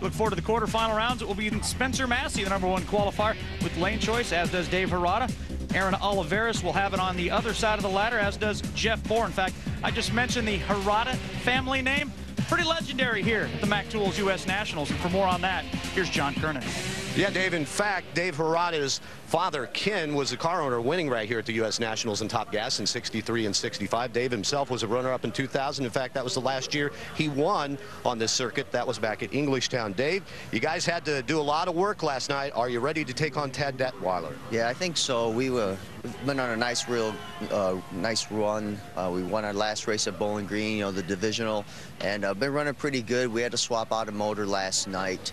Look forward to the quarterfinal rounds. It will be Spencer Massey, the #1 qualifier, with lane choice, as does Dave Hirata. Aaron Oliveris will have it on the other side of the ladder, as does Jeff Bohr. In fact, I just mentioned the Hirata family name. Pretty legendary here at the Mac Tools U.S. Nationals. And for more on that, here's John Kernan. Yeah, Dave, in fact, Dave Hirata's father, Ken, was the car owner winning right here at the U.S. Nationals in Top Gas in '63 and '65. Dave himself was a runner-up in 2000. In fact, that was the last year he won on this circuit. That was back at Englishtown. Dave, you guys had to do a lot of work last night. Are you ready to take on Tad Detweiler? Yeah, I think so. We've been on a nice run. We won our last race at Bowling Green, you know, the divisional, and been running pretty good. We had to swap out a motor last night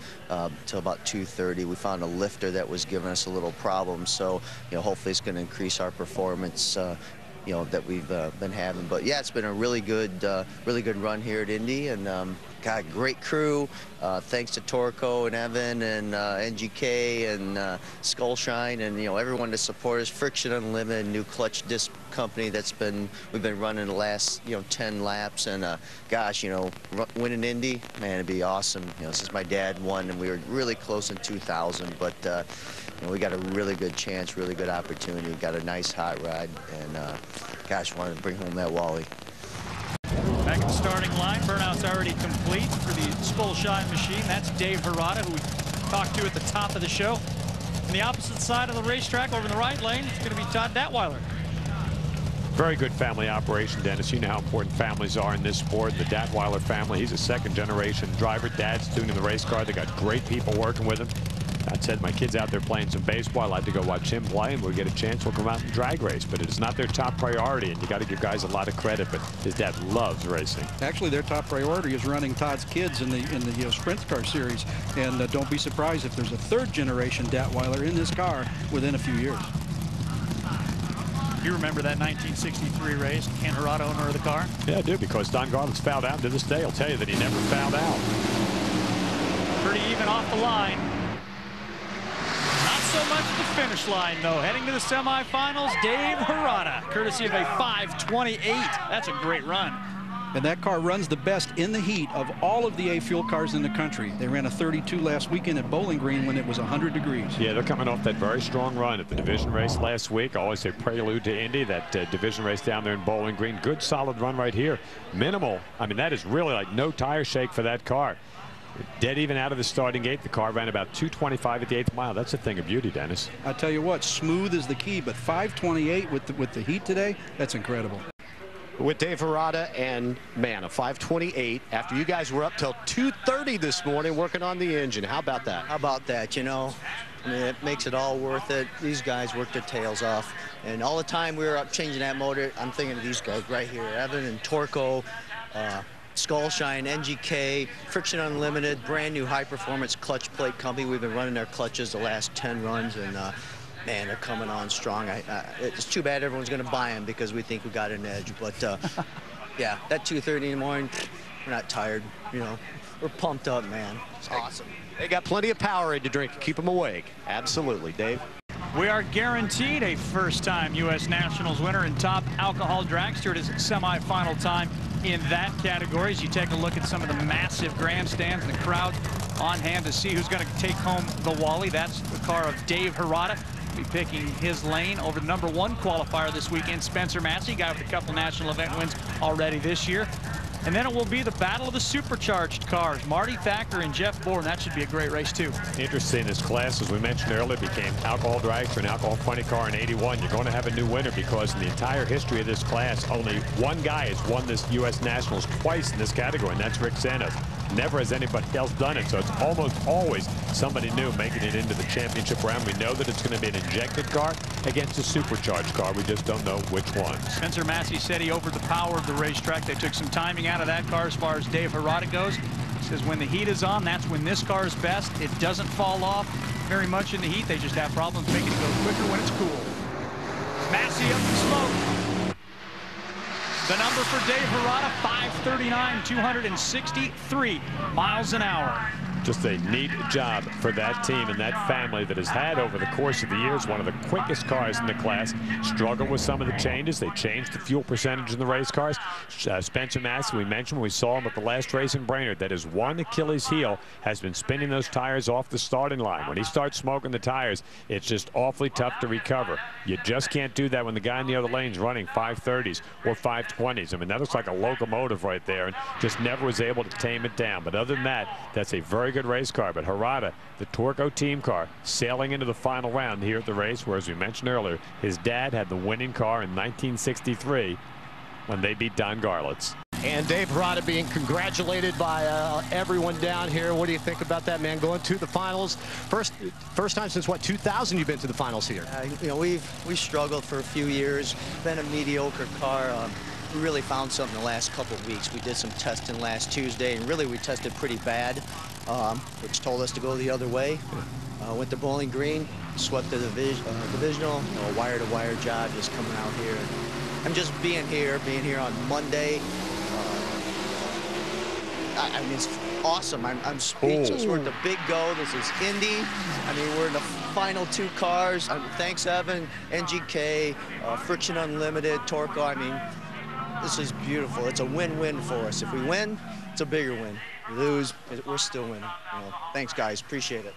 till about 2:30. We found a lifter that was giving us a little problem, so you know, hopefully it's going to increase our performance, you know, that we've been having. But yeah, it's been a really good run here at Indy, and got great crew. Thanks to Torco and Evan and NGK and Skullshine, and you know, everyone to support us. Friction Unlimited, new clutch disc company we've been running the last 10 laps, and gosh, you know, winning Indy, man, it'd be awesome. You know, since my dad won, and we were really close in 2000, but you know, we got a really good chance, really good opportunity. Got a nice hot rod, and gosh, wanted to bring home that Wally. Back in the starting line, burnout's already complete for the Skullshine machine. That's Dave Hirata, who we talked to at the top of the show. On the opposite side of the racetrack, over in the right lane, it's going to be Todd Detweiler. Very good family operation, Dennis. You know how important families are in this sport. The Detweiler family, he's a second-generation driver. Dad's doing in the race car. They got great people working with him. I said my kid's out there playing some baseball. I like to go watch him play, and we'll get a chance. We'll come out and drag race, but it's not their top priority, and you got to give guys a lot of credit. But his dad loves racing. Actually, their top priority is running Todd's kids in the sprint car series, and don't be surprised if there's a third-generation Detweiler in this car within a few years. You remember that 1963 race, Ken Hirata, owner of the car? Yeah, I do, because Don Garland's fouled out. To this day, he'll tell you that he never fouled out. Pretty even off the line. Not so much the finish line, though. Heading to the semifinals, Dave Hirata, courtesy of a 5:28. That's a great run. And that car runs the best in the heat of all of the A-Fuel cars in the country. They ran a 32 last weekend at Bowling Green when it was 100 degrees. Yeah, they're coming off that very strong run at the division race last week. Always a prelude to Indy, that division race down there in Bowling Green. Good, solid run right here. Minimal. I mean, that is really like no tire shake for that car. Dead even out of the starting gate. The car ran about 225 at the 8th mile. That's a thing of beauty, Dennis. I tell you what, smooth is the key, but 5:28 with the heat today, that's incredible. With Dave Hirata, and man, a 5:28 after you guys were up till 2:30 this morning working on the engine. How about that? How about that? You know, I mean, it makes it all worth it. These guys worked their tails off, and all the time we were up changing that motor, I'm thinking of these guys right here, Evan and Torco, Skullshine, NGK, Friction Unlimited, brand new high-performance clutch plate company. We've been running their clutches the last 10 runs, and man, they're coming on strong. It's too bad everyone's going to buy them because we think we got an edge. But yeah, that 2:30 in the morning, we're not tired. You know, we're pumped up, man. It's awesome. They got plenty of Powerade to drink to keep them awake. Absolutely, Dave. We are guaranteed a first-time U.S. Nationals winner in top alcohol dragster. It is semifinal time in that category. As you take a look at some of the massive grandstands and the crowd on hand to see who's going to take home the Wally. That's the car of Dave Hirata. Be picking his lane over the #1 qualifier this weekend, Spencer Massey, guy with a couple national event wins already this year. And then it will be the battle of the supercharged cars, Marty Thacker and Jeff Bohr. That should be a great race, too. Interesting, this class, as we mentioned earlier, became alcohol dragster and alcohol funny car in '81. You're going to have a new winner because in the entire history of this class, only one guy has won this U.S. Nationals twice in this category, and that's Rick Santos. Never has anybody else done it, so it's almost always somebody new making it into the championship round. We know that it's going to be an injected car against a supercharged car. We just don't know which one. Spencer Massey said he over the power of the racetrack. They took some timing out of that car as far as Dave Hirata goes. He says when the heat is on, that's when this car is best. It doesn't fall off very much in the heat. They just have problems making it go quicker when it's cool. Massey up in smoke. The number for Dave Hirata, 5:39, 263 miles an hour. Just a neat job for that team and that family that has had over the course of the years one of the quickest cars in the class. Struggled with some of the changes. They changed the fuel percentage in the race cars. Spencer Massey, we mentioned when we saw him at the last race in Brainerd, that his one Achilles heel has been spinning those tires off the starting line. When he starts smoking the tires, it's just awfully tough to recover. You just can't do that when the guy in the other lane's running 530s or 520s. I mean, that looks like a locomotive right there, and just never was able to tame it down. But other than that, that's a very good race car. But Hirata, the Torco team car, sailing into the final round here at the race, where, as we mentioned earlier, his dad had the winning car in 1963 when they beat Don Garlitz. And Dave Hirata being congratulated by everyone down here. What do you think about that, man? Going to the finals, first time since what, 2000 you've been to the finals here? You know, we struggled for a few years. Been a mediocre car. We really found something the last couple of weeks. We did some testing last Tuesday, and really we tested pretty bad, which told us to go the other way. Went to Bowling Green, swept the divisional, a wire-to-wire job, just coming out here. I'm just being here on Monday. I mean, it's awesome. I'm speechless. We're at the big go. This is Indy. I mean, we're in the final two cars. Thanks, Evan, NGK, Friction Unlimited, Torco. I mean, this is beautiful. It's a win-win for us. If we win, it's a bigger win. We lose, we're still winning. You know, thanks, guys. Appreciate it.